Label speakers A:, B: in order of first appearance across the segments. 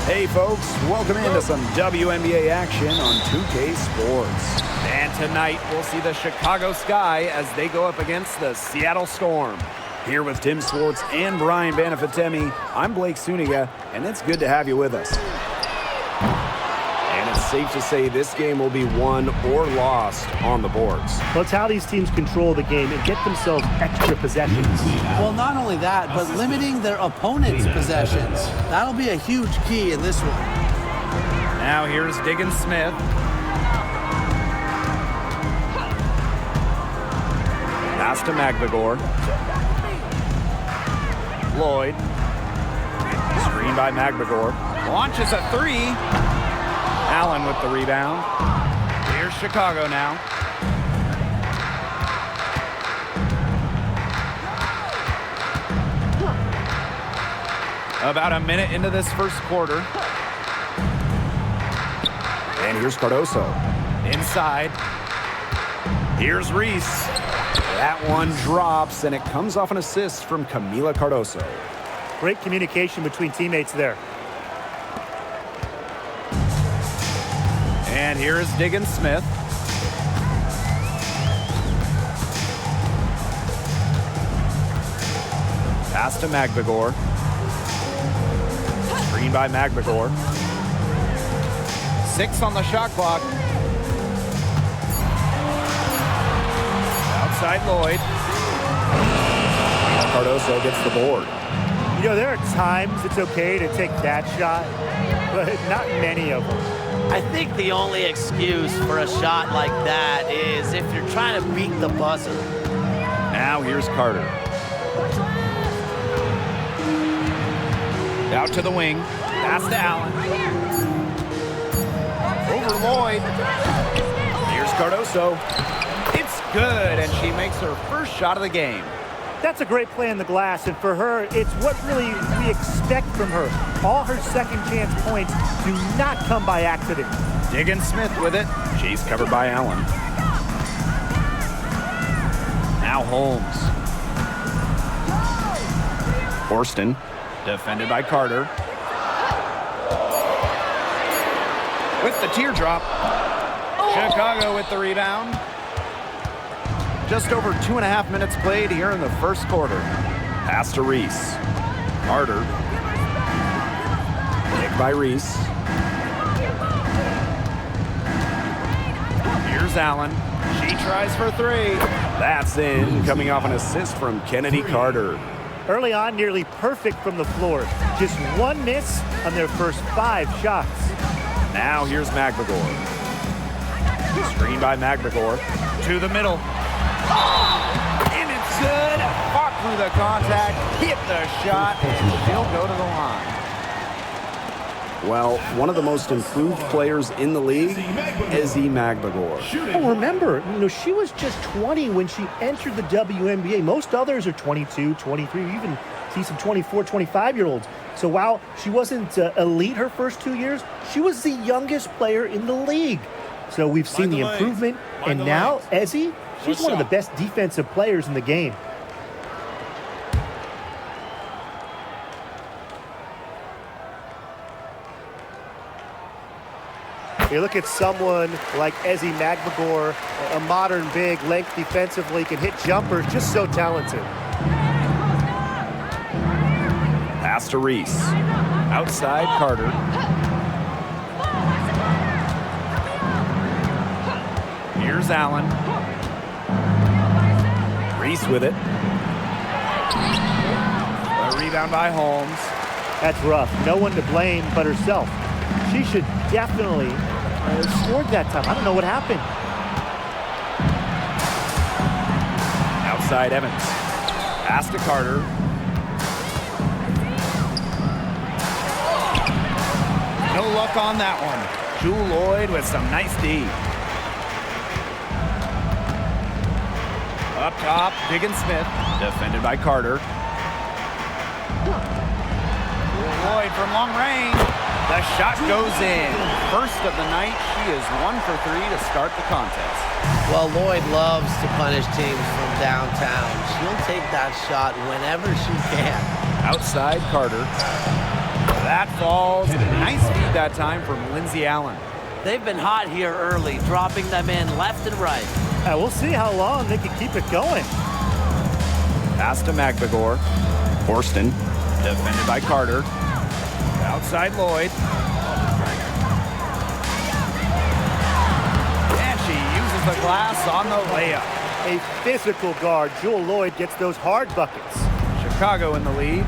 A: Hey folks, welcome into some WNBA action on 2K Sports.
B: And tonight we'll see the Chicago Sky as they go up against the Seattle Storm.
A: Here with Tim Swartz and Brian Banafitemi, I'm Blake Suniga, and it's good to have you with us. And it's safe to say this game will be won or lost on the boards.
C: Well, it's how these teams control the game and get themselves extra possessions.
D: Well, not only that, but limiting their opponent's possessions. That'll be a huge key in this one.
B: Now here's Smith. Pass to Magbagor. Lloyd. Screen by Magbagor. Launches a three. Allen with the rebound. Here's Chicago now. About a minute into this first quarter.
A: And here's Cardoso.
B: Inside. Here's Reese.
A: That one drops, and it comes off an assist from Camila Cardoso.
C: Great communication between teammates there.
B: And here's Smith. Pass to Magbagor. Screen by Magbagor. 6 on the shot clock. Outside Lloyd.
A: Cardoso gets the board.
C: You know, there are times it's okay to take that shot, but not many of them.
D: I think the only excuse for a shot like that is if you're trying to beat the buzzer.
B: Now here's Carter. Out to the wing. Pass to Allen. Over Lloyd.
A: Here's Cardoso.
B: It's good, and she makes her first shot of the game.
C: That's a great play in the glass, and for her, it's what really we expect from her. All her second chance points do not come by accident.
B: Smith with it.
A: She's covered by Allen.
B: Now Holmes.
A: Horston.
B: Defended by Carter. With the teardrop. Chicago with the rebound. Just over 2.5 minutes played here in the first quarter.
A: Pass to Reese. Carter. Picked by Reese.
B: Here's Allen. She tries for three.
A: That's in, coming off an assist from Kennedy Carter.
C: Early on, nearly perfect from the floor. Just one miss on their first 5 shots.
A: Now here's Magbagor. Screen by Magbagor.
B: To the middle. And it's good. Fought through the contact, hit the shot, and she'll go to the line.
A: Well, one of the most improved players in the league, Ezi Magbagor.
C: Oh, remember, she was just 20 when she entered the WNBA. Most others are 22, 23, even see some 24, 25-year-olds. So while she wasn't elite her first 2 years, she was the youngest player in the league. So we've seen the improvement, and now Ezi, she's one of the best defensive players in the game. You look at someone like Ezi Magbagor, a modern big, length defensively, can hit jumpers, just so talented.
A: Pass to Reese.
B: Outside Carter. Here's Allen.
A: Reese with it.
B: A rebound by Holmes.
C: That's rough. No one to blame but herself. She should definitely have scored that time. I don't know what happened.
B: Outside Evans. Pass to Carter. No luck on that one. Jewel Lloyd with some nice D. Up top, Smith. Defended by Carter. Lloyd from long range. The shot goes in. First of the night, she is 1 for 3 to start the contest.
D: Well, Lloyd loves to punish teams from downtown. She'll take that shot whenever she can.
B: Outside Carter. That falls. Nice feed that time from Lindsay Allen.
D: They've been hot here early, dropping them in left and right.
C: We'll see how long they can keep it going.
B: Pass to McBagor. Horston, defended by Carter. Outside Lloyd. And she uses the glass on the layup.
C: A physical guard, Jewell Lloyd, gets those hard buckets.
B: Chicago in the lead.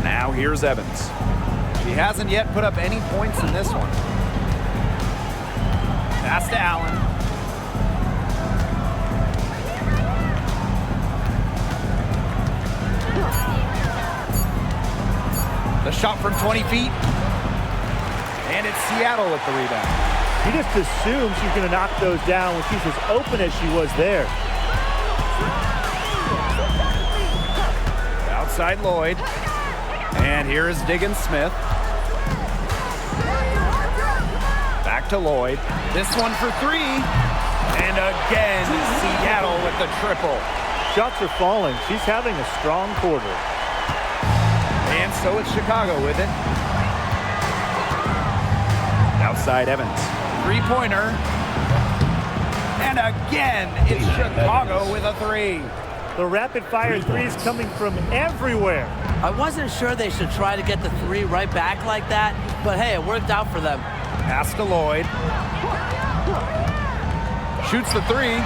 B: Now here's Evans. She hasn't yet put up any points in this one. Pass to Allen. The shot from 20 feet. And it's Seattle with the rebound.
C: She just assumes she's going to knock those down when she's as open as she was there.
B: Outside Lloyd. And here is Diggins Smith. Back to Lloyd. This one for 3. And again, Seattle with the triple.
C: Shots are falling. She's having a strong quarter.
B: And so it's Chicago with it. Outside Evans. Three-pointer. And again, it's Chicago with a 3.
C: The rapid-fire threes coming from everywhere.
D: I wasn't sure they should try to get the 3 right back like that, but hey, it worked out for them.
B: Pass to Lloyd. Shoots the 3.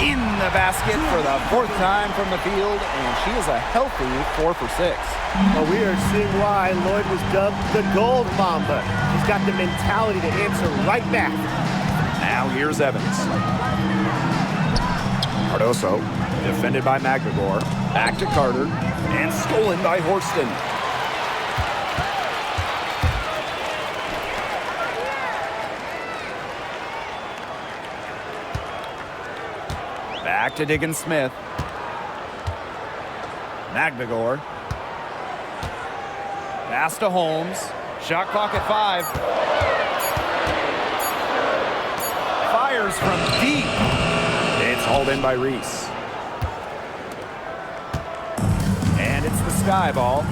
B: In the basket for the 4th time from the field, and she is a healthy 4 for 6.
C: Well, we are seeing why Lloyd was dubbed the Gold Mamba. He's got the mentality to answer right back.
B: Now here's Evans. Cardoso, defended by McBagor. Back to Carter, and stolen by Horston. Back to Diggins Smith. McBagor. Pass to Holmes. Shot clock at 5. Fires from deep. It's hauled in by Reese. And it's the Sky ball.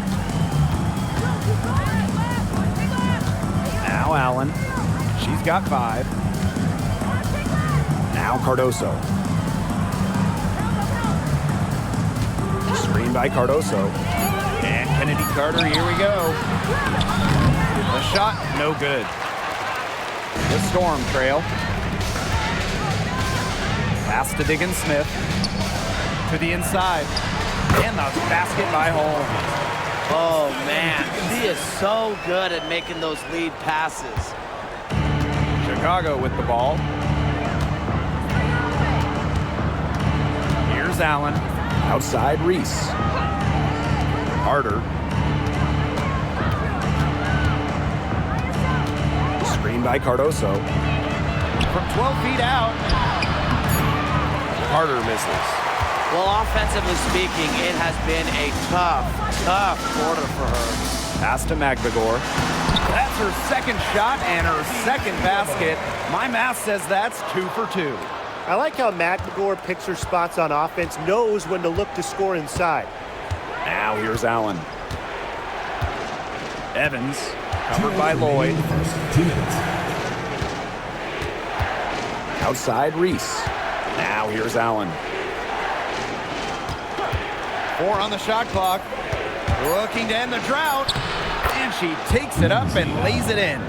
B: Now Allen. She's got 5. Now Cardoso. Screen by Cardoso. And Kennedy Carter, here we go. The shot, no good. The Storm trail. Pass to Diggins Smith. To the inside. And the basket by Holmes.
D: Oh, man. He is so good at making those lead passes.
B: Chicago with the ball. Here's Allen. Outside Reese. Carter. Screen by Cardoso. From 12 feet out. Carter misses.
D: Well, offensively speaking, it has been a tough quarter for her.
B: Pass to McBagor. That's her second shot and her second basket. My math says that's 2 for 2.
C: I like how McBagor picks her spots on offense, knows when to look to score inside.
B: Now here's Allen. Evans, covered by Lloyd. Outside Reese. Now here's Allen. 4 on the shot clock. Looking to end the drought. And she takes it up and lays it in.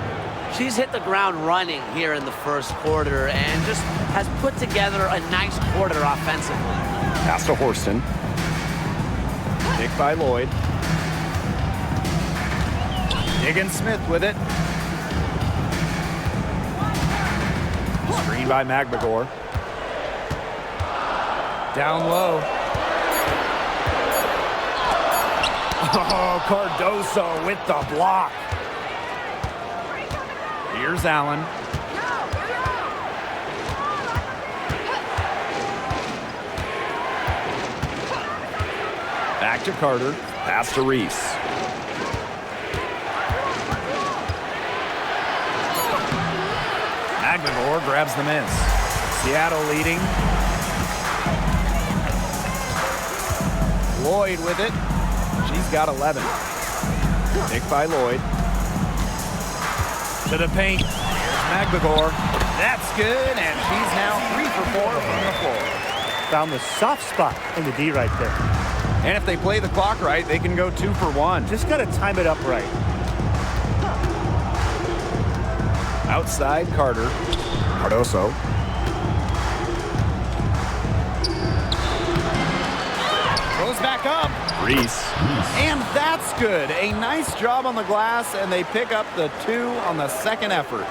D: She's hit the ground running here in the first quarter and just has put together a nice quarter offensively.
B: Pass to Horston. Pick by Lloyd. Diggins Smith with it. Screen by McBagor. Down low. Oh, Cardoso with the block. Here's Allen. Back
A: Back to Carter. Pass to Reese. McGregor grabs the miss. Seattle leading. Lloyd with it. She's got 11. Pick by Lloyd. To the paint. Here's McGregor. That's good, and she's now 3 for 4 from the floor.
C: Found the soft spot in the D right there.
A: And if they play the clock right, they can go 2 for 1.
C: Just got to time it up right.
A: Outside Carter. Cardoso. Goes back up. Reese. And that's good. A nice job on the glass, and they pick up the 2 on the second effort.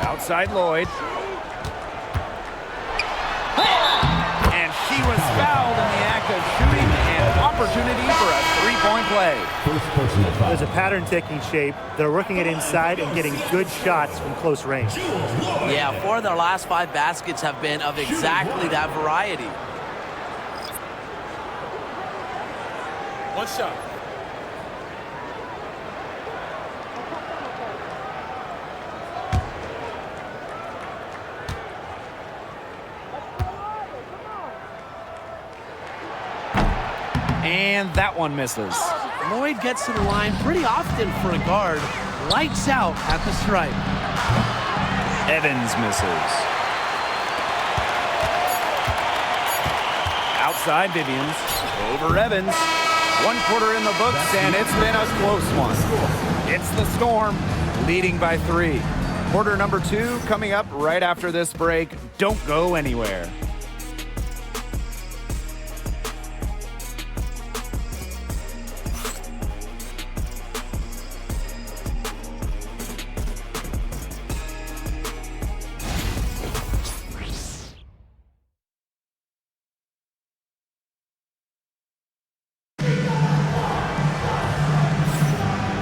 A: Outside Lloyd. And she was fouled in the act of shooting, and opportunity for a 3-point play.
C: There's a pattern taking shape. They're working it inside and getting good shots from close range.
D: Yeah, 4 of their last 5 baskets have been of exactly that variety.
E: One shot.
A: And that one misses.
D: Lloyd gets to the line pretty often for a guard. Lights out at the stripe.
A: Evans misses. Outside Vivians. Over Evans. 1 quarter in the books, and it's been a close one. It's the Storm leading by 3. Quarter number 2 coming up right after this break. Don't go anywhere.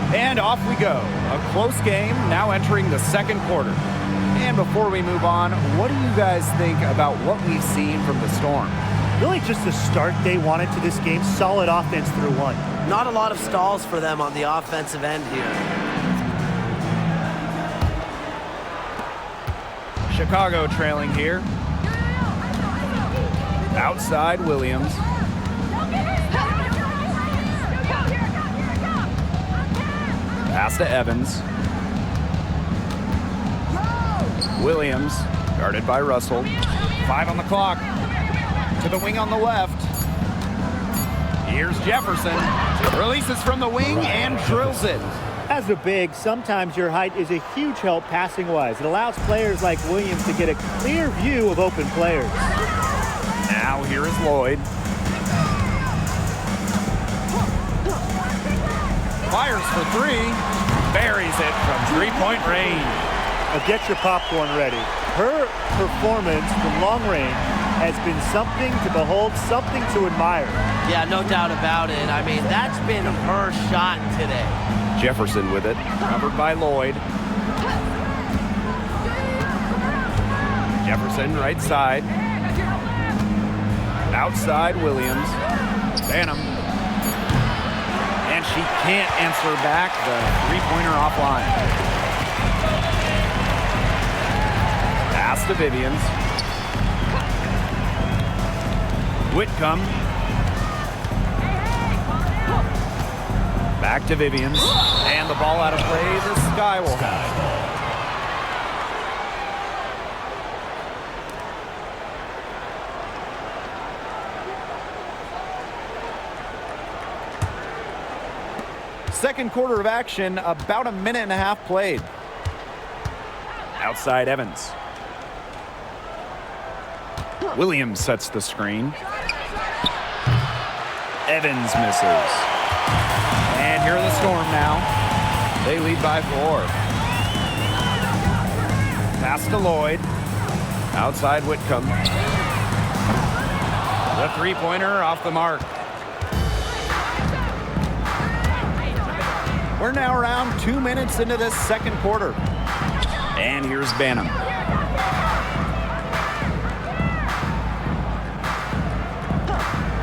A: And off we go. A close game now entering the second quarter. And before we move on, what do you guys think about what we've seen from the Storm?
C: Really just the start they wanted to this game. Solid offense through 1.
D: Not a lot of stalls for them on the offensive end here.
A: Chicago trailing here. Outside Williams. Pass to Evans. Williams, guarded by Russell. 5 on the clock. To the wing on the left. Here's Jefferson. Releases from the wing and drills it.
C: As a big, sometimes your height is a huge help passing-wise. It allows players like Williams to get a clear view of open players.
A: Now here is Lloyd. Fires for 3. Buries it from 3-point range.
C: Now get your popcorn ready. Her performance from long range has been something to behold, something to admire.
D: Yeah, no doubt about it. I mean, that's been her shot today.
A: Jefferson with it. Covered by Lloyd. Jefferson right side. Outside Williams. Banham. And she can't answer back the 3-pointer offline. Pass to Vivians. Whitcomb. Back to Vivians. And the ball out of play. The Sky will have. Second quarter of action, about a minute and a half played. Outside Evans. Williams sets the screen. Evans misses. And here are the Storm now. They lead by 4. Pass to Lloyd. Outside Whitcomb. The 3-pointer off the mark. We're now around 2 minutes into this second quarter. And here's Banham.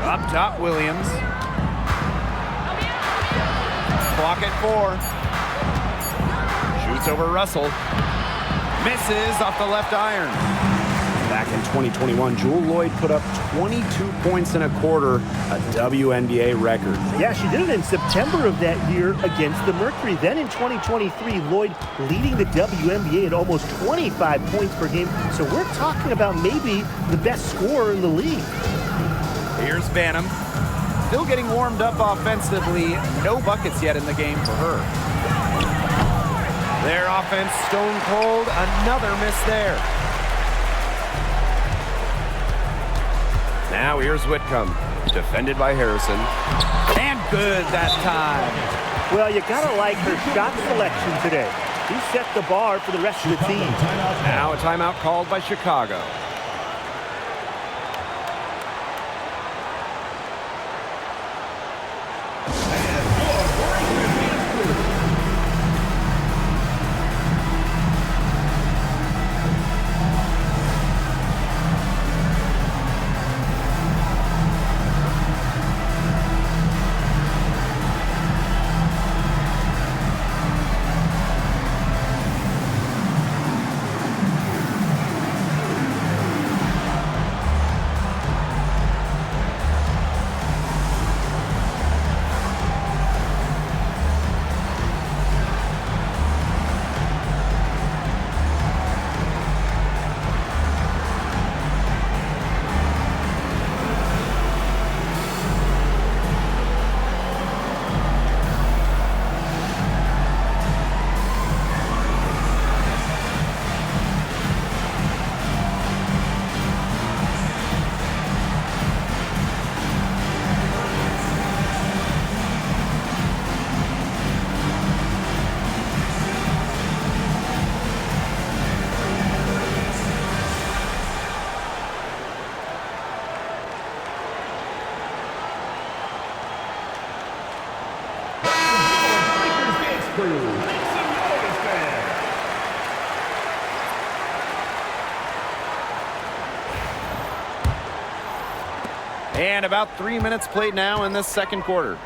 A: Up top, Williams. Clock at 4. Shoots over Russell. Misses off the left iron. Back in 2021, Jewel Lloyd put up 22 points in a quarter, a WNBA record.
C: Yeah, she did it in September of that year against the Mercury. Then in 2023, Lloyd leading the WNBA at almost 25 points per game. So we're talking about maybe the best scorer in the league.
A: Here's Banham. Still getting warmed up offensively. No buckets yet in the game for her. Their offense stone cold. Another miss there. Now here's Whitcomb. Defended by Harrison. And good that time.
C: Well, you gotta like her shot selection today. He set the bar for the rest of the team.
A: Now a timeout called by Chicago. And about 3 minutes played now in this second quarter.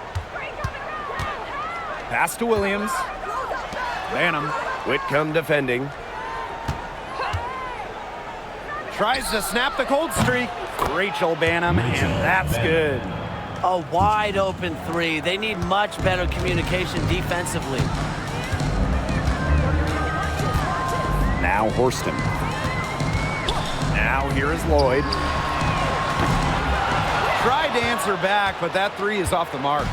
A: Pass to Williams. Banham. Whitcomb defending. Tries to snap the cold streak. Rachel Banham, and that's good.
D: A wide open 3. They need much better communication defensively.
A: Now Horston. Now here is Lloyd. Tried to answer back, but that 3 is off the mark.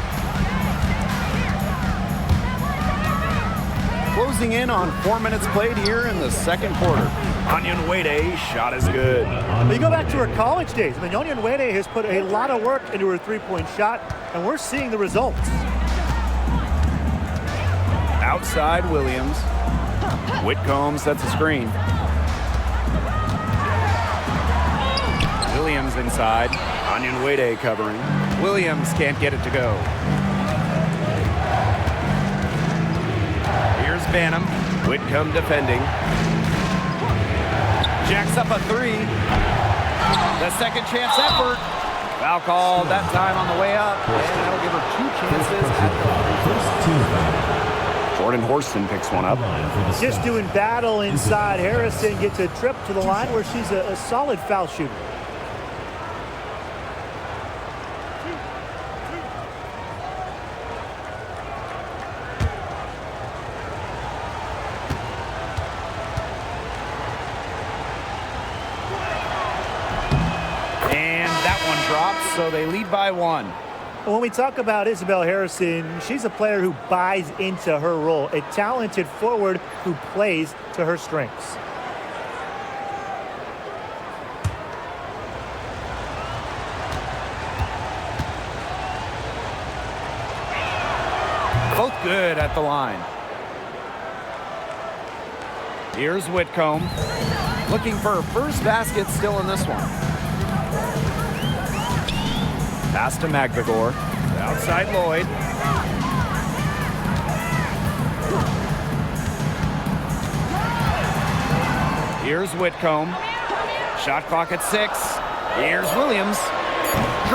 A: Closing in on 4 minutes played here in the second quarter. Onion Wade, shot is good.
C: But you go back to her college days. I mean, Onion Wade has put a lot of work into her three-point shot, and we're seeing the results.
A: Outside Williams. Whitcomb sets a screen. Williams inside. Onion Wade covering. Williams can't get it to go. Here's Banham. Whitcomb defending. Jacks up a 3. The second chance effort. Foul called that time on the way up. And that'll give her 2 chances at the Jordan Horston picks one up.
C: Just doing battle inside. Harrison gets a trip to the line where she's a solid foul shooter.
A: So they lead by 1.
C: When we talk about Isabel Harrison, she's a player who buys into her role, a talented forward who plays to her strengths.
A: Both good at the line. Here's Whitcomb. Looking for her first basket still in this one. Pass to McVigor. Outside Lloyd. Here's Whitcomb. Shot clock at 6. Here's Williams.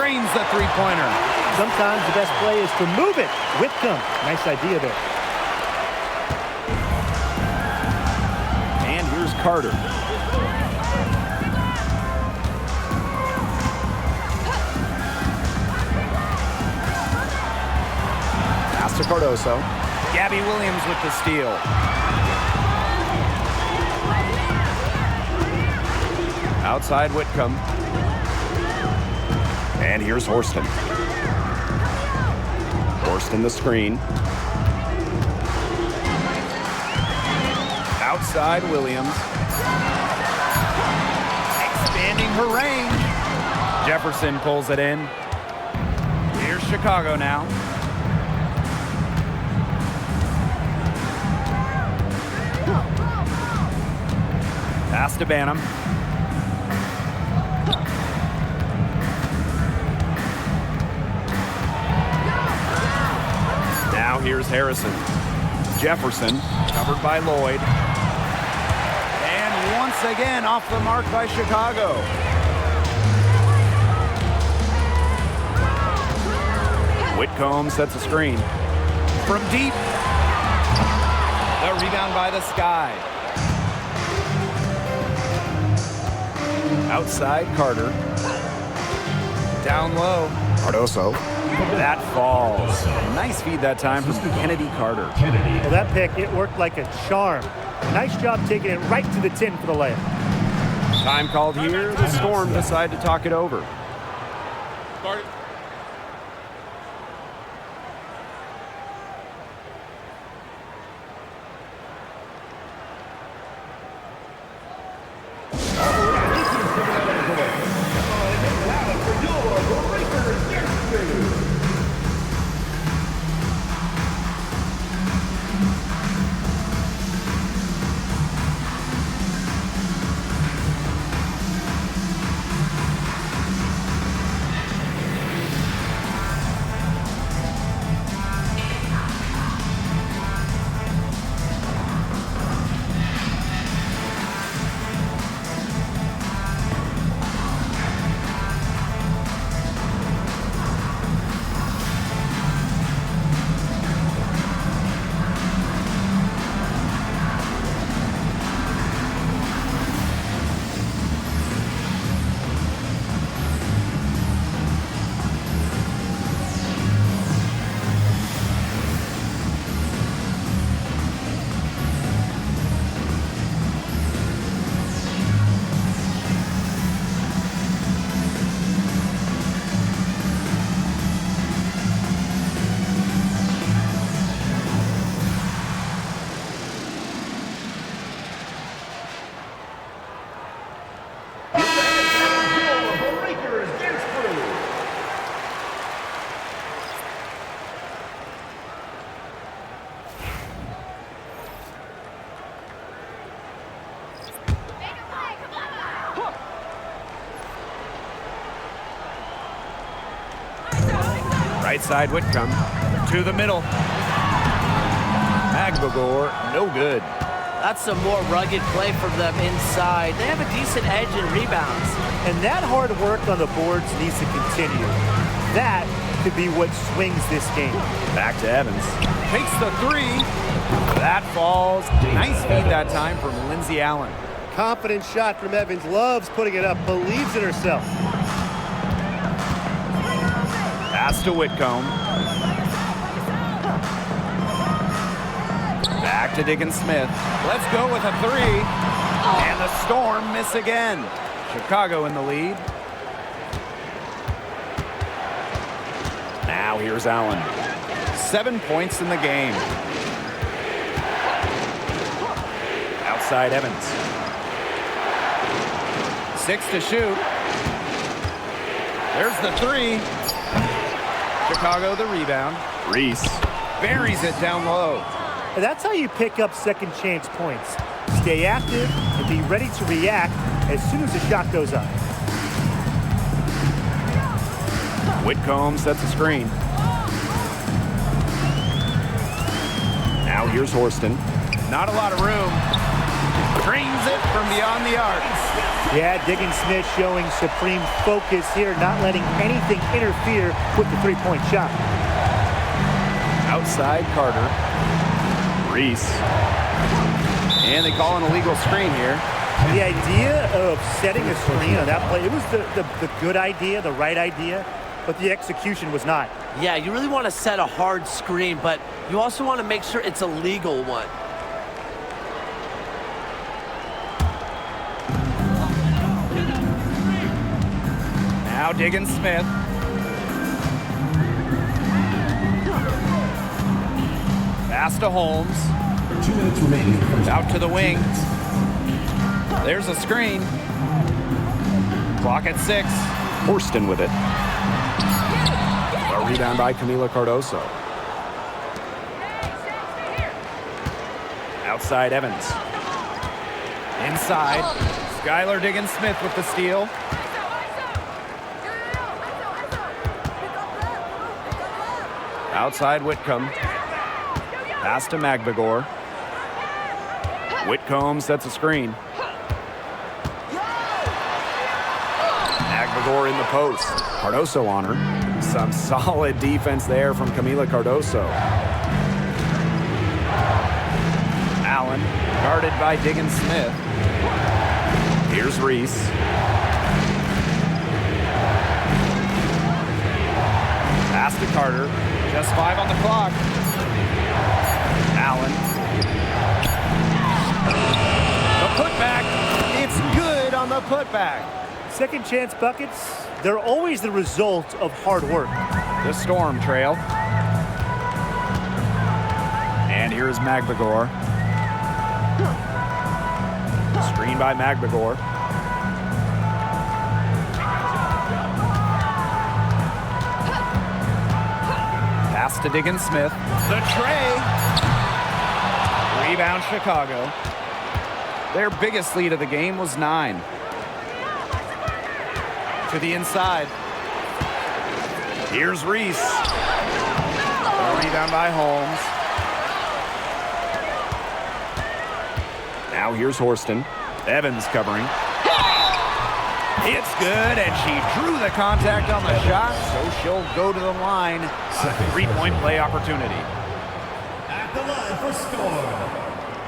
A: Drains the three-pointer.
C: Sometimes the best play is to move it. Whitcomb, nice idea there.
A: And here's Carter. Pass to Cardoso. Gabby Williams with the steal. Outside Whitcomb. And here's Horston. Horston the screen. Outside Williams. Expanding her range. Jefferson pulls it in. Here's Chicago now. Pass to Banham. Now here's Harrison. Jefferson, covered by Lloyd. And once again, off the mark by Chicago. Whitcomb sets a screen. From deep. The rebound by the Sky. Outside Carter. Down low. Cardoso. That falls. Nice feed that time from Kennedy Carter.
C: Well, that pick, it worked like a charm. Nice job taking it right to the tin for the layup.
A: Time called here. The Storm decide to talk it over.
E: Start.
A: Right side Whitcomb to the middle. Agbagor, no good.
D: That's some more rugged play from them inside. They have a decent edge in rebounds.
C: And that hard work on the boards needs to continue. That could be what swings this game.
A: Back to Evans. Takes the three. That falls. Nice feed that time from Lindsey Allen.
C: Confident shot from Evans. Loves putting it up. Believes in herself.
A: Pass to Whitcomb. Back to Diggins Smith. Let's go with a three. And the Storm miss again. Chicago in the lead. Now here's Allen. 7 points in the game. Outside Evans. 6 to shoot. There's the three. Chicago the rebound. Reese buries it down low.
C: And that's how you pick up second chance points. Stay active and be ready to react as soon as the shot goes up.
A: Whitcomb sets a screen. Now here's Horston. Not a lot of room. Drains it from beyond the arc.
C: Yeah, Diggins-Smith showing supreme focus here, not letting anything interfere with the three-point shot.
A: Outside Carter. Reese. And they call an illegal screen here.
C: The idea of setting a screen on that play, it was the good idea, the right idea, but the execution was not.
D: Yeah, you really want to set a hard screen, but you also want to make sure it's a legal one.
A: Now Diggins-Smith. Pass to Holmes.
F: 2 minutes remaining.
A: Out to the wing. There's a screen. Clock at 6. Horston with it. A rebound by Camila Cardoso. Outside Evans. Inside. Skylar Diggins-Smith with the steal. Outside Whitcomb. Pass to Magbagor. Whitcomb sets a screen. Magbagor in the post. Cardoso on her. Some solid defense there from Camila Cardoso. Allen, guarded by Diggins-Smith. Here's Reese. Pass to Carter. Just 5 on the clock. Allen. The putback. It's good on the putback.
C: Second chance buckets, they're always the result of hard work.
A: The Storm trail. And here's Magbagor. Screen by Magbagor. Pass to Diggins-Smith. The tray. Rebound Chicago. Their biggest lead of the game was 9. To the inside. Here's Reese. A rebound by Holmes. Now here's Horston. Evans covering. It's good, and she drew the contact on the shot, so she'll go to the line. Three-point play opportunity.
F: At the line for score,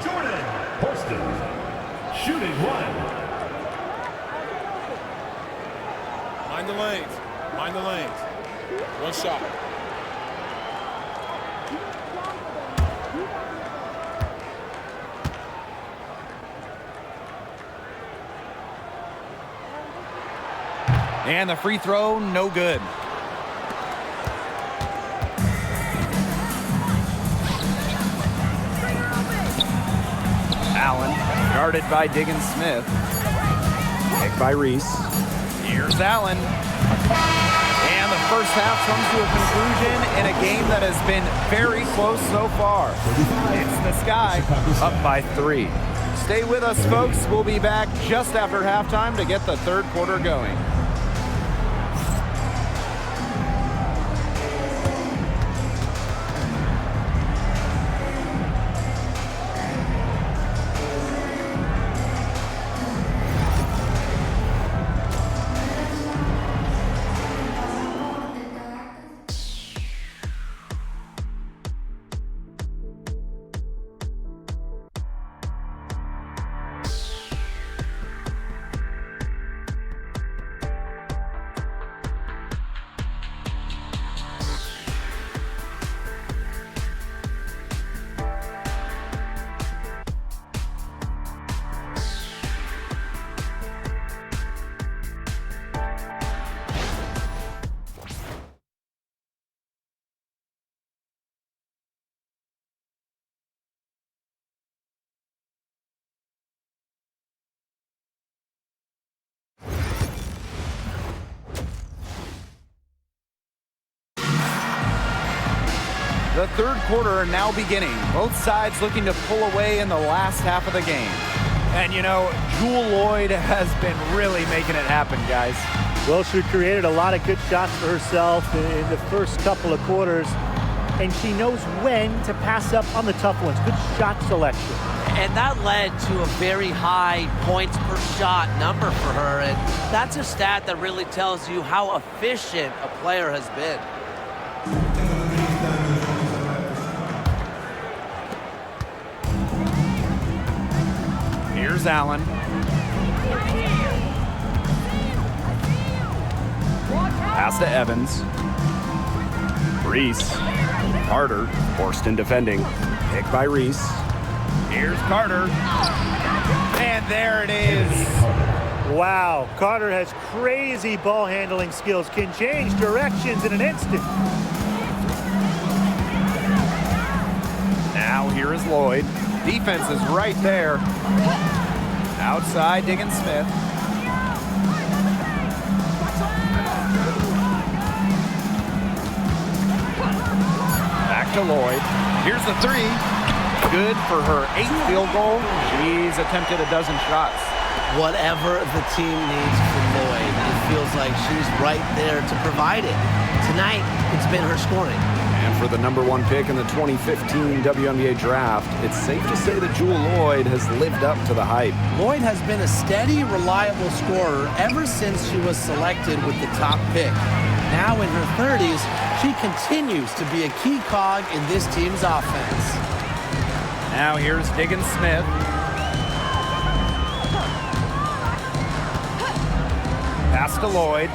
F: Jordan Horston, shooting 1.
E: Mind the lanes. Mind the lanes. One shot.
A: And the free throw, no good. Allen, guarded by Diggins-Smith. Picked by Reese. Here's Allen. And the first half comes to a conclusion in a game that has been very close so far. It's the Sky up by 3. Stay with us, folks. We'll be back just after halftime to get the third quarter going. The third quarter now beginning. Both sides looking to pull away in the last half of the game. And you know, Jewel Lloyd has been really making it happen, guys.
C: Well, she created a lot of good shots for herself in the first couple of quarters, and she knows when to pass up on the tough ones. Good shot selection.
D: And that led to a very high points per shot number for her. And that's a stat that really tells you how efficient a player has been.
A: Here's Allen. Pass to Evans. Reese. Carter forced in defending. Pick by Reese. Here's Carter. And there it is.
C: Wow, Carter has crazy ball handling skills, can change directions in an instant.
A: Now here is Lloyd. Defense is right there. Outside, digging Smith. Back to Lloyd. Here's the three. Good for her 8th field goal. She's attempted a dozen shots.
D: Whatever the team needs from Lloyd, it feels like she's right there to provide it. Tonight, it's been her scoring.
A: And for the #1 pick in the 2015 WNBA draft, it's safe to say that Jewell Lloyd has lived up to the hype.
D: Lloyd has been a steady, reliable scorer ever since she was selected with the top pick. Now in her 30s, she continues to be a key cog in this team's offense.
A: Now here's Diggin Smith. Pass to Lloyd.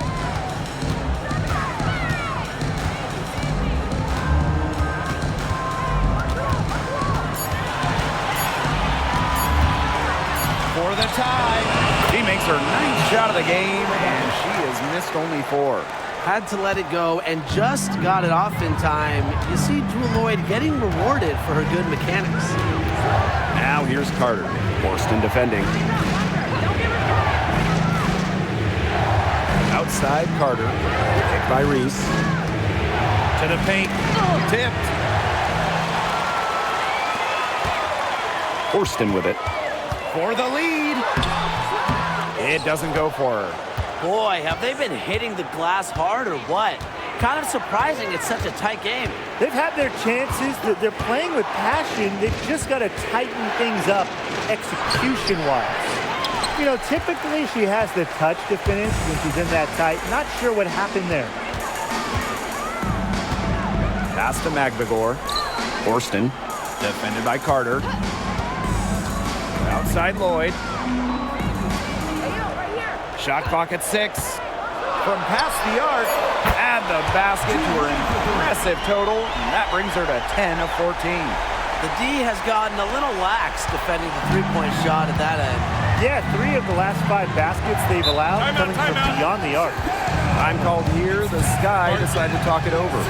A: For the tie. She makes her 9th shot of the game, and she has missed only 4.
D: Had to let it go and just got it off in time. You see Jewell Lloyd getting rewarded for her good mechanics.
A: Now here's Carter, forced in defending. Outside Carter, picked by Reese. To the paint, tipped. Horston with it. For the lead. It doesn't go for her.
D: Boy, have they been hitting the glass hard or what? Kind of surprising it's such a tight game.
C: They've had their chances. They're playing with passion. They've just got to tighten things up execution-wise. You know, typically she has the touch to finish when she's in that tight. Not sure what happened there.
A: Pass to Magdegor. Horston, defended by Carter. Outside Lloyd. Shot clock at 6. From past the arc, add the basket to her impressive total, and that brings her to 10 of 14.
D: The D has gotten a little lax defending the three-point shot at that end.
C: Yeah, 3 of the last 5 baskets they've allowed coming from beyond the arc.
A: Time called here. The Sky decided to talk it over.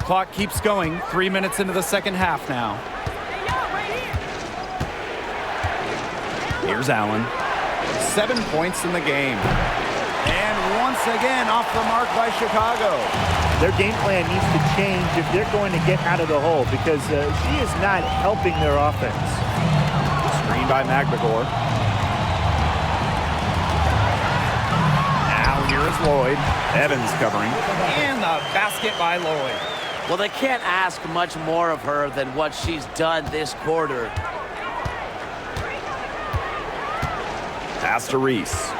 A: Clock keeps going. 3 minutes into the second half now. Here's Allen. 7 points in the game. And once again, off the mark by Chicago.
C: Their game plan needs to change if they're going to get out of the hole because she is not helping their offense.
A: Screen by McGregor. Now here is Lloyd. Evans covering. And the basket by Lloyd.
D: Well, they can't ask much more of her than what she's done this quarter.
A: Pass to Reese.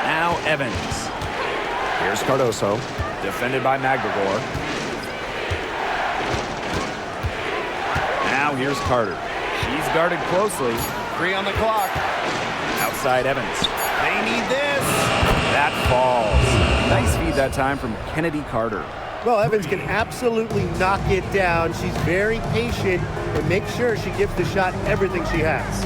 A: Now Evans. Here's Cardoso. Defended by McGregor. Now here's Carter. She's guarded closely. 3 on the clock. Outside Evans. They need this. That falls. Nice feed that time from Kennedy Carter.
C: Well, Evans can absolutely knock it down. She's very patient and makes sure she gives the shot everything she has.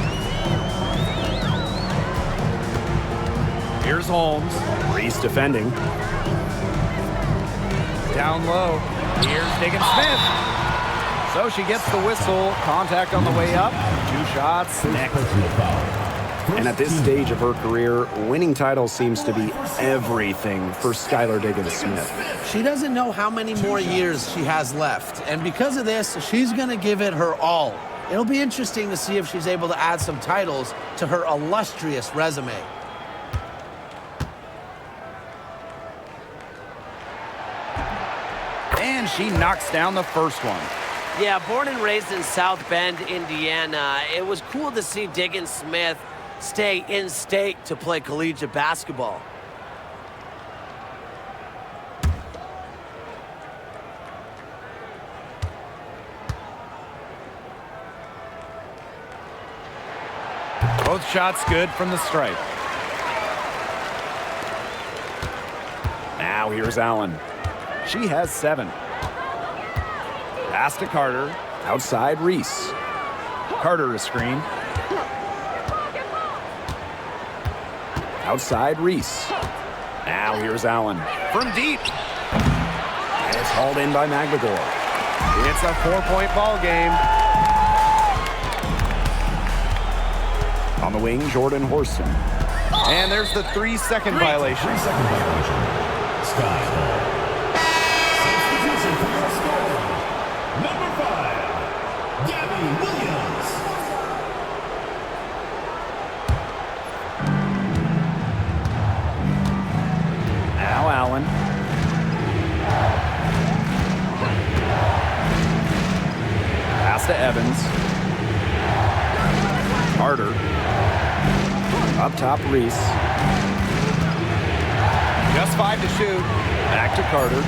A: Here's Holmes. Reese defending. Down low. Here's Diggins-Smith. So she gets the whistle. Contact on the way up. 2 shots next. And at this stage of her career, winning titles seems to be everything for Skylar Diggins-Smith.
D: She doesn't know how many more years she has left. And because of this, she's going to give it her all. It'll be interesting to see if she's able to add some titles to her illustrious resume.
A: And she knocks down the first one.
D: Yeah, born and raised in South Bend, Indiana, it was cool to see Diggins-Smith stay in state to play collegiate basketball.
A: Both shots good from the stripe. Now here's Allen. She has 7. Pass to Carter. Outside Reese. Carter a screen. Outside Reese. Now here's Allen. From deep. And it's hauled in by McGregor. It's a 4-point ball game. On the wing, Jordan Horston. And there's the 3-second violation.
F: 3-second violation. Sky Ball. Substitution for your score. Number 5, Gabby Williams.
A: Now Allen. Pass to Evans. Carter. Up top, Reese. Just 5 to shoot. Back to Carter.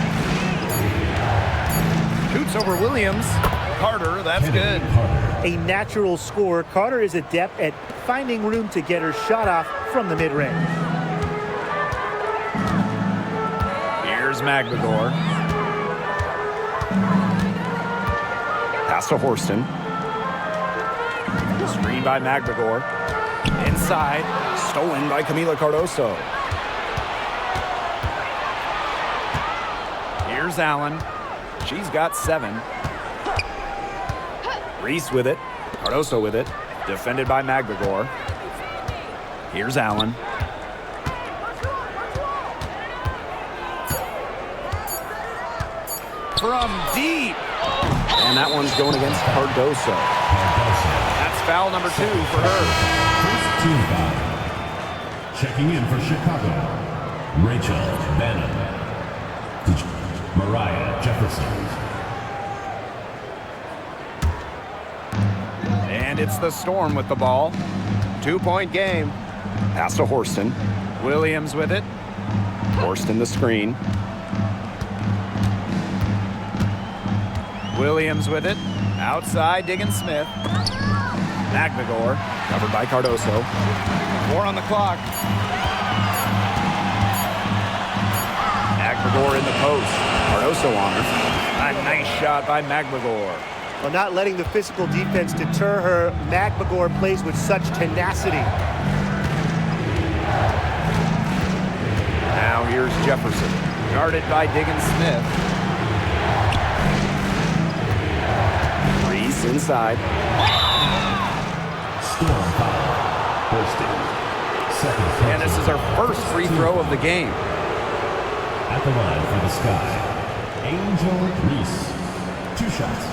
A: Shoots over Williams. Carter, that's good.
C: A natural scorer, Carter is adept at finding room to get her shot off from the mid-range.
A: Here's McGregor. Pass to Horston. Screen by McGregor. Inside. Stolen by Camila Cardoso. Here's Allen. She's got 7. Reese with it. Cardoso with it. Defended by McGregor. Here's Allen. From deep. And that one's going against Cardoso. That's foul number 2 for her.
F: First team foul. Checking in for Chicago, Rachel Bannon. Mariah Jefferson.
A: And it's the Storm with the ball. 2-point game. Pass to Horston. Williams with it. Horston the screen. Williams with it. Outside Diggins-Smith. McGregor covered by Cardoso. 4 on the clock. McGregor in the post. Cardoso on her. A nice shot by McGregor.
C: Well, not letting the physical defense deter her, McGregor plays with such tenacity.
A: Now here's Jefferson. Guarded by Diggins-Smith. Reese inside.
F: Storm foul. Horston.
A: this is her first free throw of the game.
F: At the line for the Sky, Angel Reese. 2 shots.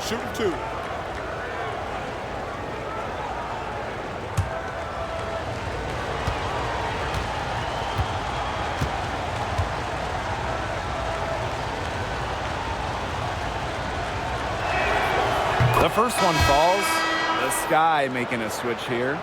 E: Shooting 2.
A: The first one falls. The Sky making a switch here.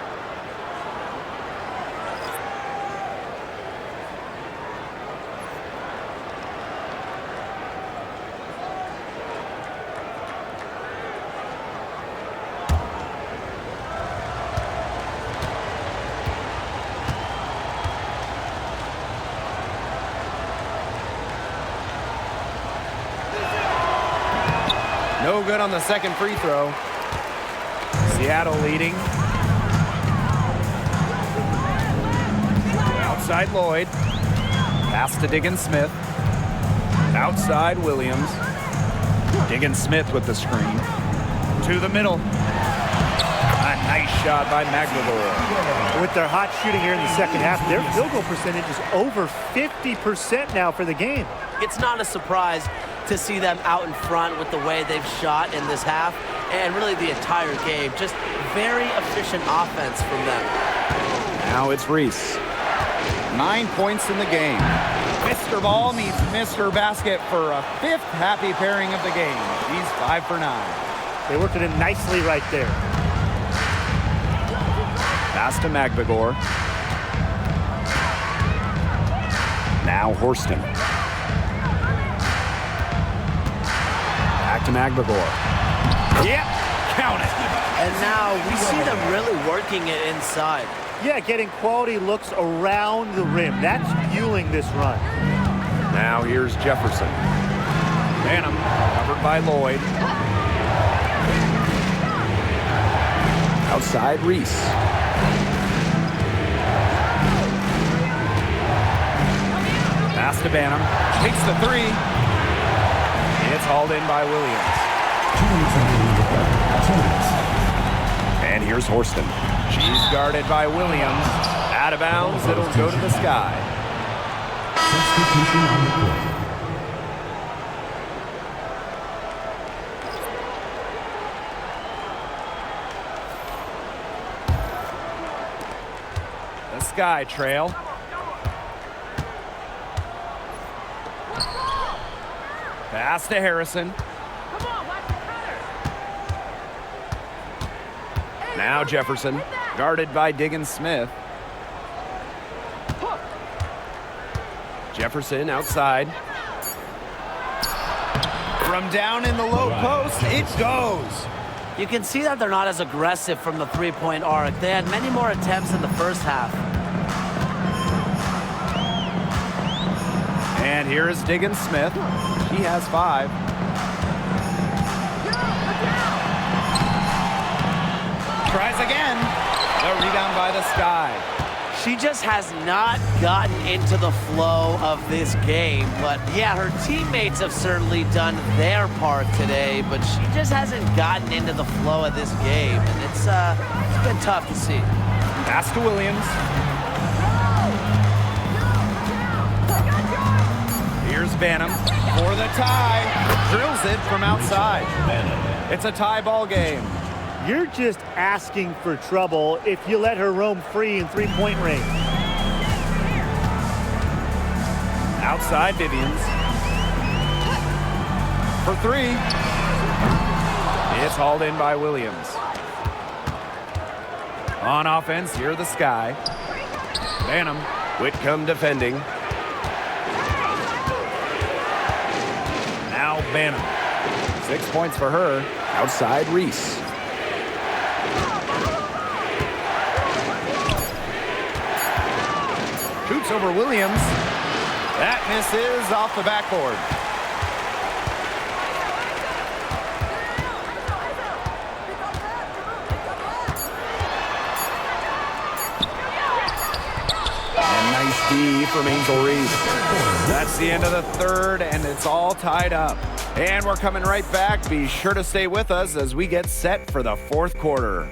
A: No good on the second free throw. Seattle leading. Outside Lloyd. Pass to Diggins-Smith. Outside Williams. Diggins-Smith with the screen. To the middle. A nice shot by McNamara.
C: With their hot shooting here in the second half, their field goal percentage is over 50% now for the game.
D: It's not a surprise to see them out in front with the way they've shot in this half and really the entire game. Just very efficient offense from them.
A: Now it's Reese. 9 points in the game. Mr. Ball meets Mr. Basket for a 5th happy pairing of the game. He's 5 for 9.
C: They worked it in nicely right there.
A: Pass to Magbagor. Now Horston. Back to Magbagor. Yep, count it.
D: And now we see them really working it inside.
C: Yeah, getting quality looks around the rim. That's fueling this run.
A: Now here's Jefferson. Banham, covered by Lloyd. Outside Reese. Pass to Banham. Takes the 3. It's hauled in by Williams. And here's Horston. She's guarded by Williams. Out of bounds, it'll go to the Sky.
F: Substitution on the court.
A: The Sky trail. Pass to Harrison. Now Jefferson, guarded by Diggins-Smith. Jefferson outside. From down in the low post, it goes.
D: You can see that they're not as aggressive from the three-point arc. They had many more attempts in the first half.
A: And here is Diggins-Smith. He has 5. Tries again. The rebound by the Sky.
D: She just has not gotten into the flow of this game. But yeah, her teammates have certainly done their part today, but she just hasn't gotten into the flow of this game. And it's been tough to see.
A: Pass to Williams. Here's Banham for the tie. Drills it from outside. It's a tie ball game.
C: You're just asking for trouble if you let her roam free in three-point range.
A: Outside Vivians. For 3. It's hauled in by Williams. On offense, here the Sky. Banham. Whitcomb defending. Now Banham. 6 points for her. Outside Reese. Shoots over Williams. That misses off the backboard. And nice D from Angel Reese. That's the end of the third, and it's all tied up. And we're coming right back. Be sure to stay with us as we get set for the fourth quarter.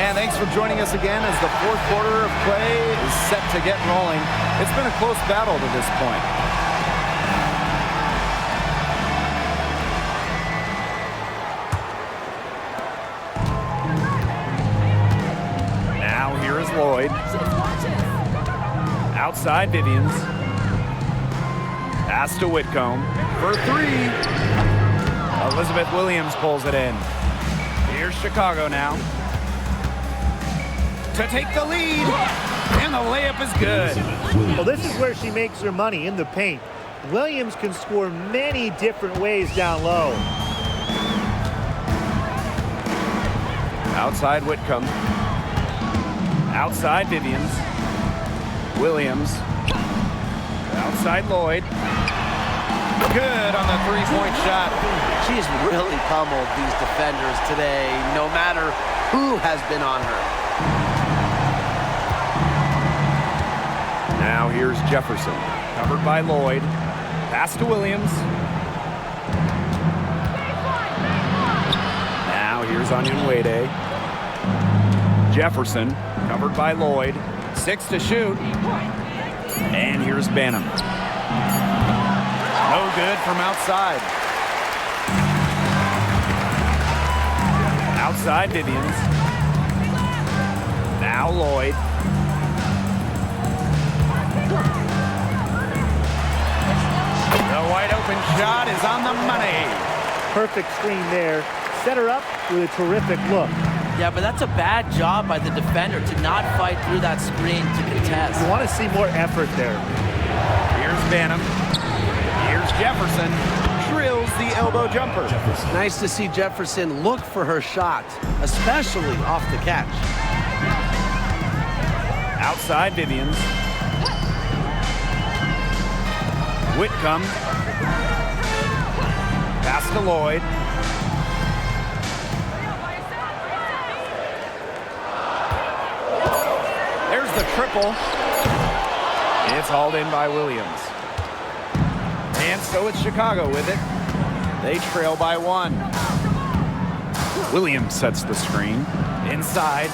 A: And thanks for joining us again as the fourth quarter of play is set to get rolling. It's been a close battle to this point. Now here is Lloyd. Outside Vivians. Pass to Whitcomb for three. Elizabeth Williams pulls it in. Here's Chicago now to take the lead, and the layup is good.
C: Well, this is where she makes her money, in the paint. Williams can score many different ways down low.
A: Outside Whitcomb. Outside Vivians. Williams. Outside Lloyd. Good on the three-point shot.
D: She's really pummeled these defenders today, no matter who has been on her.
A: Now here's Jefferson, covered by Lloyd. Pass to Williams. Now here's Onyenwede. Jefferson, covered by Lloyd. 6 to shoot. And here's Banham. No good from outside. Outside Vivians. Now Lloyd. The wide open shot is on the money.
C: Perfect screen there. Set her up with a terrific look.
D: Yeah, but that's a bad job by the defender to not fight through that screen to contest.
C: You want to see more effort there.
A: Here's Banham. Here's Jefferson. Drills the elbow jumper.
D: Nice to see Jefferson look for her shot, especially off the catch.
A: Outside Vivians. Whitcomb. Pass to Lloyd. There's the triple. It's hauled in by Williams. And so it's Chicago with it. They trail by 1. Williams sets the screen. Inside.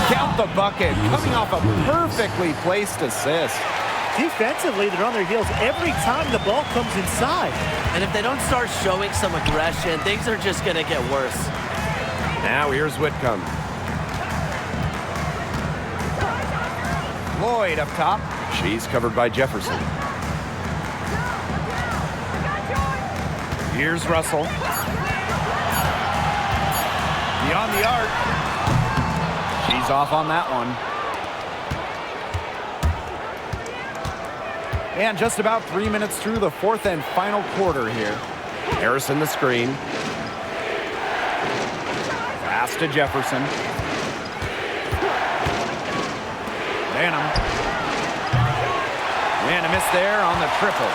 A: Count the bucket. Coming off a perfectly placed assist.
C: Defensively, they're on their heels every time the ball comes inside.
D: And if they don't start showing some aggression, things are just going to get worse.
A: Now here's Whitcomb. Lloyd up top. She's covered by Jefferson. Here's Russell. Beyond the arc. She's off on that one. And just about 3 minutes through the fourth and final quarter here. Harrison the screen. Pass to Jefferson. Banham. And a miss there on the triple.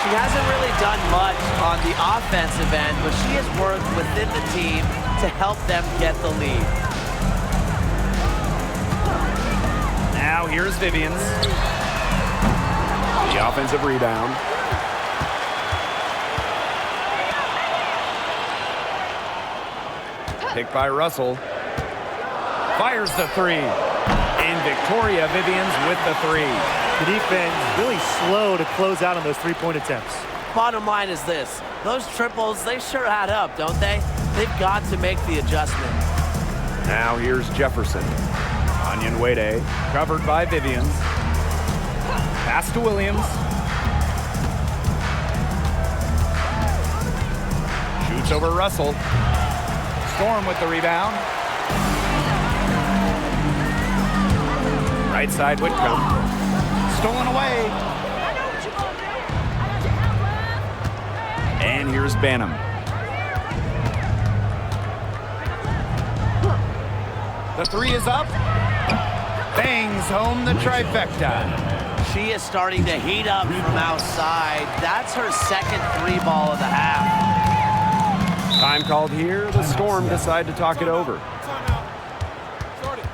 D: She hasn't really done much on the offensive end, but she has worked within the team to help them get the lead.
A: Now here's Vivians. The offensive rebound. Picked by Russell. Fires the three. And Victoria Vivians with the three.
C: The defense really slow to close out on those three-point attempts.
D: Bottom line is this. Those triples, they sure add up, don't they? They've got to make the adjustment.
A: Now here's Jefferson. Onyenwede, covered by Vivians. Pass to Williams. Shoots over Russell. Storm with the rebound. Right side Whitcomb. Stolen away. And here's Banham. The three is up. Bangs home the trifecta.
D: She is starting to heat up from outside. That's her second three ball of the half.
A: Time called here. The Storm decide to talk it over.
E: Timeout. Start it.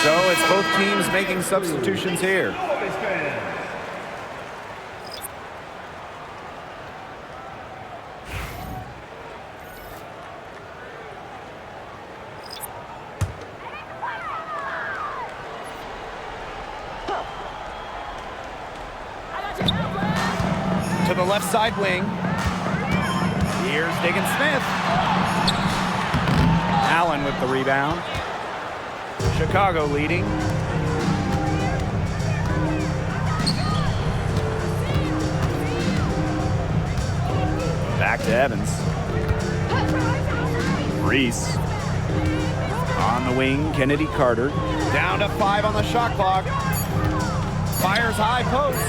A: So it's both teams making substitutions here. To the left side wing. Here's Smith. Allen with the rebound. Chicago leading. Back to Evans. Reese. On the wing, Kennedy Carter. Down to 5 on the shot clock. Fires high post.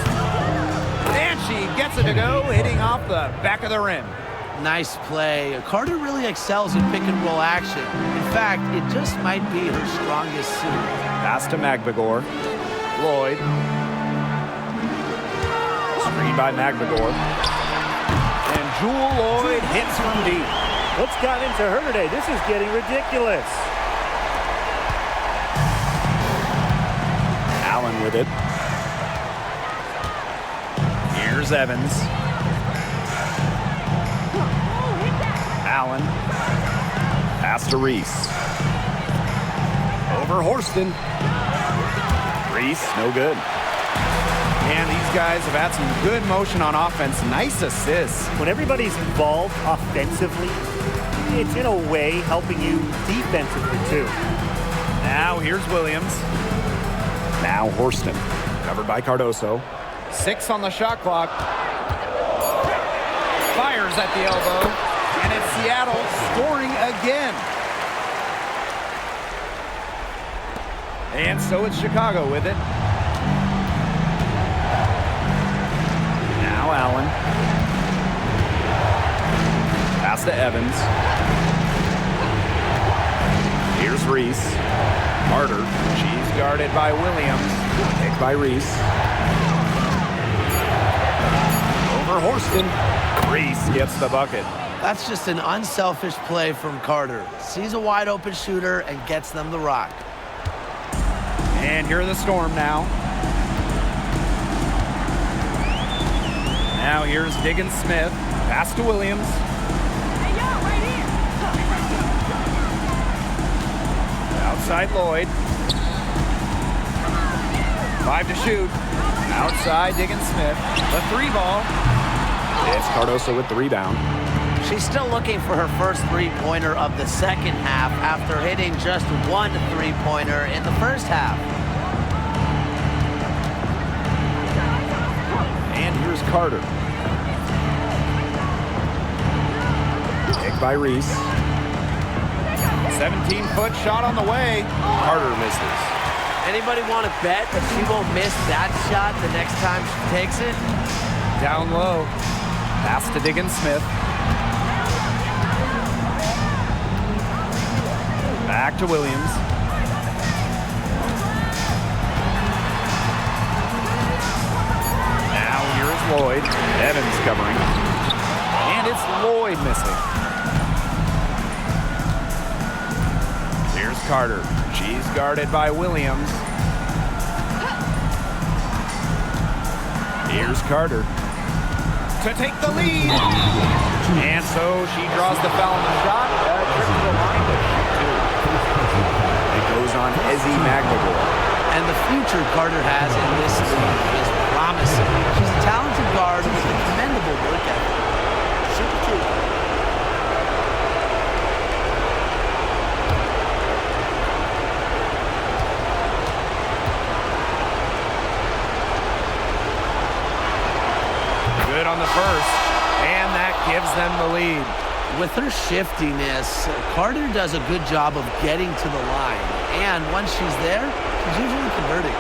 A: And she gets it to go, hitting off the back of the rim.
D: Nice play. Carter really excels in pick and roll action. In fact, it just might be her strongest suit.
A: Pass to Magbagor. Lloyd. Screen by Magbagor. And Jewel Lloyd hits from deep.
C: What's gotten into her today? This is getting ridiculous.
A: Allen with it. Here's Evans. Allen. Pass to Reese. Over Horston. Reese, no good. And these guys have had some good motion on offense. Nice assists.
C: When everybody's involved offensively, it's in a way helping you defensively too.
A: Now here's Williams. Now Horston. Covered by Cardoso. 6 on the shot clock. Fires at the elbow. And it's Seattle scoring again. And so it's Chicago with it. Now Allen. Pass to Evans. Here's Reese. Carter. She's guarded by Williams. Picked by Reese. Over Horston. Reese gets the bucket.
D: That's just an unselfish play from Carter. Sees a wide open shooter and gets them the rock.
A: And here are the Storm now. Now here's Smith. Pass to Williams. Outside Lloyd. 5 to shoot. Outside Smith. The 3 ball. It's Cardoso with the rebound.
D: She's still looking for her first three-pointer of the second half after hitting just 1 three-pointer in the first half.
A: And here's Carter. Picked by Reese. 17-foot shot on the way. Carter misses.
D: Anybody want to bet that she won't miss that shot the next time she takes it?
A: Down low. Pass to Smith. Back to Williams. Now here is Lloyd. Evans covering. And it's Lloyd missing. Here's Carter. She's guarded by Williams. Here's Carter to take the lead. And so she draws the foul on the shot. Trip to the line to shoot 2. It goes on Ezzie Magbagor.
D: And the future Carter has in this league is promising. She's a talented guard with a commendable work ethic. Shoot 2.
A: Good on the first, and that gives them the lead.
D: With her shiftiness, Carter does a good job of getting to the line. And once she's there, she's usually converting.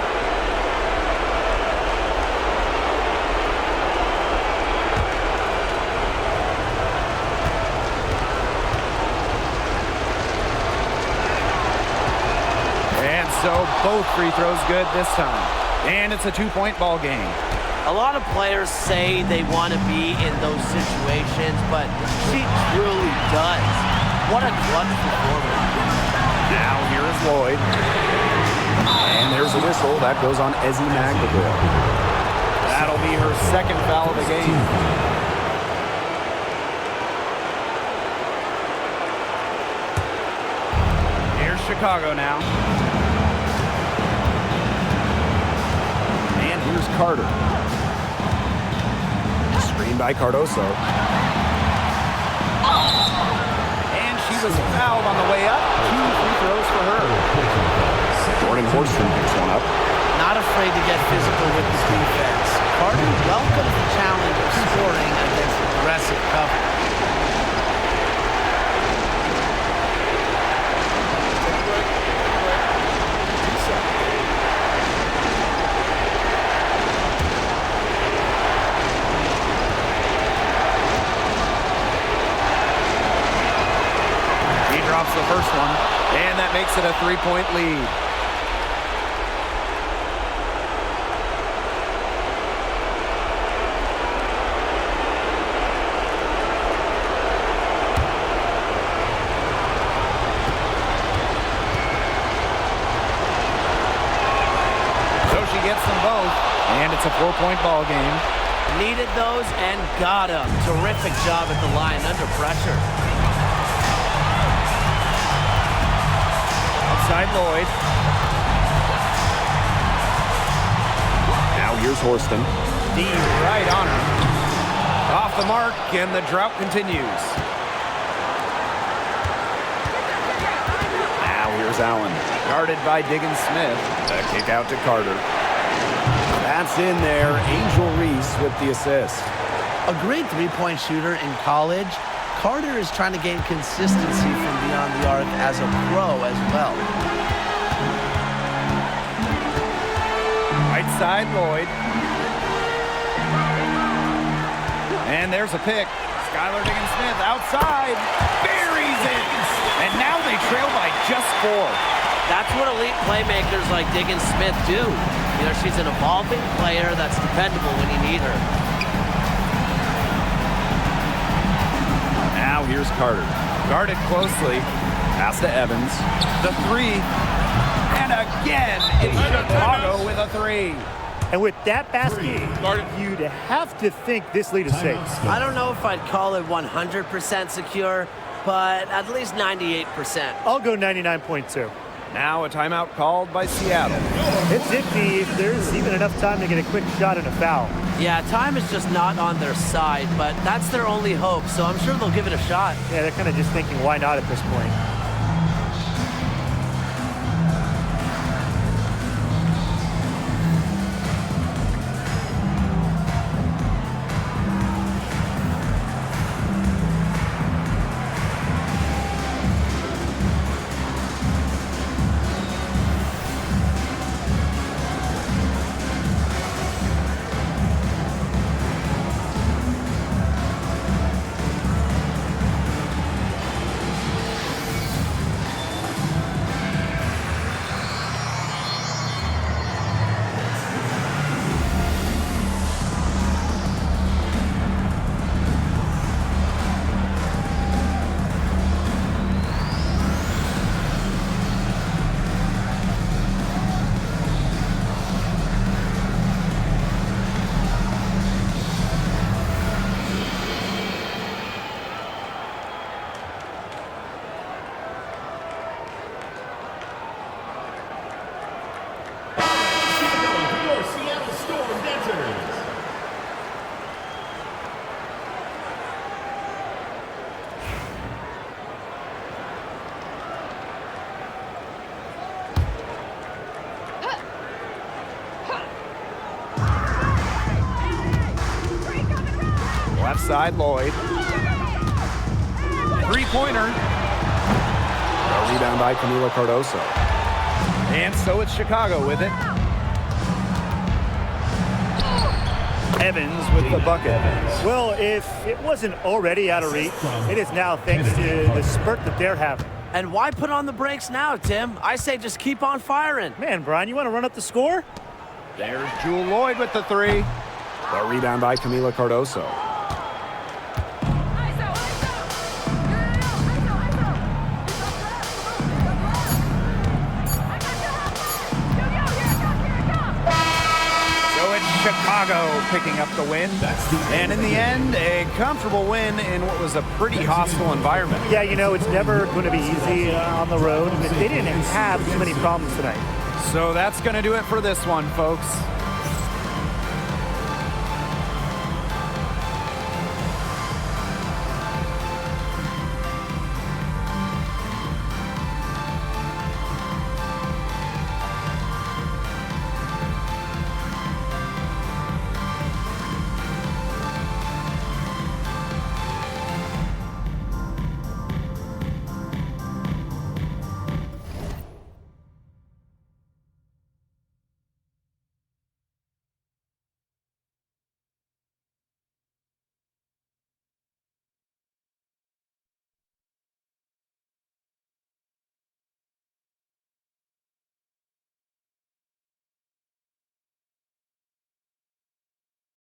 A: And so both free throws good this time. And it's a 2-point ball game.
D: A lot of players say they want to be in those situations, but she truly does. What a clutch performance.
A: Now here is Lloyd. the whistle. That goes on Ezzy Magdalene. That'll be her second foul of the game. Here's Chicago now. And here's Carter. Screen by Cardoso. And she was fouled on the way up. 2 free throws for her. Jordan Horston picks one up.
D: Not afraid to get physical with the defense. Carter welcomes the challenge of scoring against aggressive cover.
A: He drops the first one, and that makes it a 3-point lead. Gets them both, and it's a 4-point ball game.
D: Needed those and got them. Terrific job at the line under pressure.
A: Outside Lloyd. Now here's Horston. D right on her. Off the mark, and the drought continues. Now here's Allen. Guarded by Diggins Smith. The kick out to Carter. That's in there. Angel Reese with the assist.
D: A great three-point shooter in college. Carter is trying to gain consistency from beyond the arc as a pro as well.
A: Right side, Lloyd. And there's a pick. Skylar Diggins Smith outside. Buries it. And now they trail by just 4.
D: That's what elite playmakers like Diggins Smith do. You know, she's an evolving player that's dependable when you need her.
A: Now here's Carter. Guarded closely. Pass to Evans. The 3. And again, it's Chicago with a 3.
C: And with that basket, you'd have to think this lead is safe.
D: I don't know if I'd call it 100% secure, but at least 98%.
C: I'll go 99.2.
A: Now a timeout called by Seattle.
C: It's iffy if there's even enough time to get a quick shot and a foul.
D: Yeah, time is just not on their side, but that's their only hope, so I'm sure they'll give it a shot.
C: Yeah, they're kind of just thinking, why not at this point?
A: Left side, Lloyd. Three-pointer. A rebound by Camila Cardoso. And so it's Chicago with it. Evans with the bucket.
C: Well, if it wasn't already out of reach, it is now thanks to the spurt that they're having.
D: And why put on the brakes now, Tim? I say just keep on firing.
C: Man, Brian, you want to run up the score?
A: There's Jewel Lloyd with the 3. The rebound by Camila Cardoso. Chicago picking up the win. And in the end, a comfortable win in what was a pretty hostile environment.
C: Yeah, you know, it's never going to be easy on the road. They didn't have too many problems tonight.
A: So that's going to do it for this one, folks.